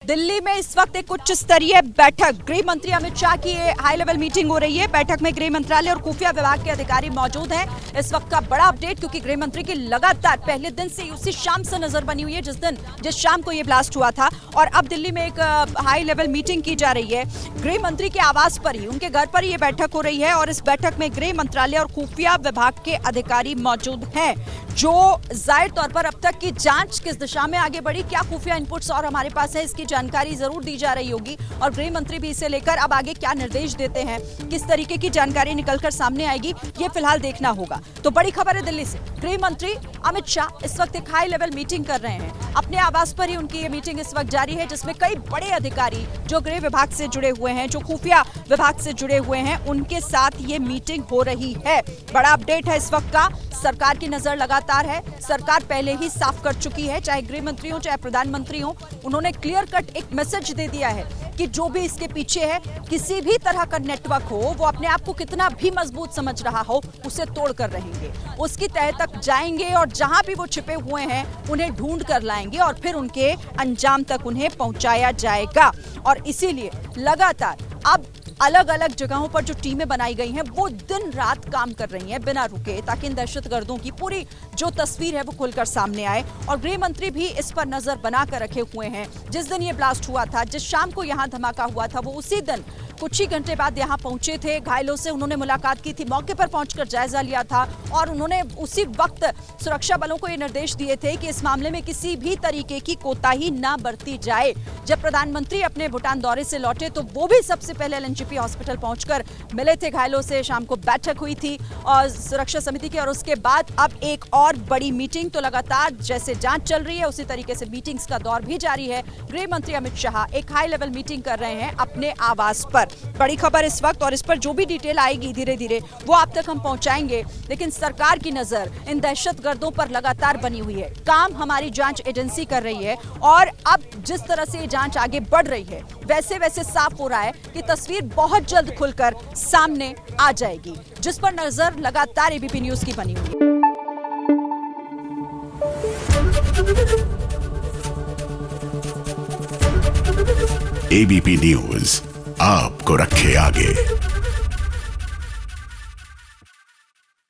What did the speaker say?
दिल्ली में इस वक्त एक उच्च स्तरीय बैठक, गृह मंत्री अमित शाह की हाई लेवल मीटिंग हो रही है। बैठक में गृह मंत्रालय और खुफिया विभाग के अधिकारी मौजूद हैं। इस वक्त का बड़ा अपडेट, क्योंकि गृह मंत्री की लगातार पहले दिन से उसी शाम से नजर बनी हुई है जिस शाम को ये ब्लास्ट हुआ था, और अब दिल्ली में एक हाई लेवल मीटिंग की जा रही है। गृह मंत्री के आवास पर ही, उनके घर पर ये बैठक हो रही है, और इस बैठक में गृह मंत्रालय और खुफिया विभाग के अधिकारी मौजूद हैं, जो जाहिर तौर पर अब तक की जांच किस दिशा में आगे बढ़ी, क्या खुफिया इनपुट्स और हमारे पास है, इसकी जानकारी जरूर दी जा रही होगी। और गृह मंत्री भी इसे लेकर अब आगे क्या निर्देश देते हैं, किस तरीके की जानकारी निकलकर सामने आएगी, ये फिलहाल देखना होगा। तो बड़ी खबर है दिल्ली से, गृह मंत्री अमित शाह इस वक्त एक हाई लेवल मीटिंग कर रहे हैं। अपने आवास पर ही उनकी ये मीटिंग इस वक्त जारी है, जिसमें कई बड़े अधिकारी जो गृह विभाग से जुड़े हुए हैं, जो खुफिया विभाग से जुड़े हुए हैं, उनके साथ ये मीटिंग हो रही है। बड़ा अपडेट है इस वक्त का। सरकार की नजर लगातार है, सरकार पहले ही साफ कर चुकी है, चाहे गृह मंत्री हो चाहे प्रधानमंत्री हो, उन्होंने क्लियर कट एक मैसेज दे दिया है कि जो भी इसके पीछे है, किसी भी तरह का नेटवर्क हो, वो अपने आप को कितना भी मजबूत समझ रहा हो, उसे तोड़ कर रहेंगे, उसकी तह तक जाएंगे, और जहां भी वो छिपे हुए हैं उन्हें ढूंढ कर लाएंगे, और फिर उनके अंजाम तक उन्हें पहुंचाया जाएगा। और इसीलिए लगातार अब अलग अलग जगहों पर जो टीमें बनाई गई हैं, वो दिन रात काम कर रही हैं बिना रुके, ताकि इन दहशतगर्दों की पूरी जो तस्वीर है वो खुलकर सामने आए। और गृह मंत्री भी इस पर नजर बनाकर रखे हुए हैं। जिस दिन ये ब्लास्ट हुआ था, जिस शाम को यहाँ धमाका हुआ था, वो उसी दिन कुछ ही घंटे बाद यहाँ पहुंचे थे। घायलों से उन्होंने मुलाकात की थी, मौके पर पहुंचकर जायजा लिया था, और उन्होंने उसी वक्त सुरक्षा बलों को ये निर्देश दिए थे कि इस मामले में किसी भी तरीके की कोताही ना बरती जाए। जब प्रधानमंत्री अपने भूटान दौरे से लौटे, तो वो भी सबसे पहले एलएनजेपी हॉस्पिटल पहुंचकर मिले थे घायलों से। शाम को बैठक हुई थी और सुरक्षा समिति की, और उसके बाद अब एक और बड़ी मीटिंग। तो लगातार जैसे जांच चल रही है, उसी तरीके से मीटिंग्स का दौर भी जारी है। गृह मंत्री अमित शाह एक हाई लेवल मीटिंग कर रहे हैं अपने आवास पर। बड़ी खबर इस वक्त, और इस पर जो भी डिटेल आएगी धीरे धीरे वो आप तक हम पहुंचाएंगे। लेकिन सरकार की नजर इन दहशतगर्दों पर लगातार बनी हुई है। काम हमारी जांच एजेंसी कर रही है, और अब जिस तरह से ये जांच आगे बढ़ रही है, वैसे वैसे साफ हो रहा है कि तस्वीर बहुत जल्द खुलकर सामने आ जाएगी, जिस पर नजर लगातार एबीपी न्यूज की बनी हुई है। एबीपी न्यूज आपको रखे आगे।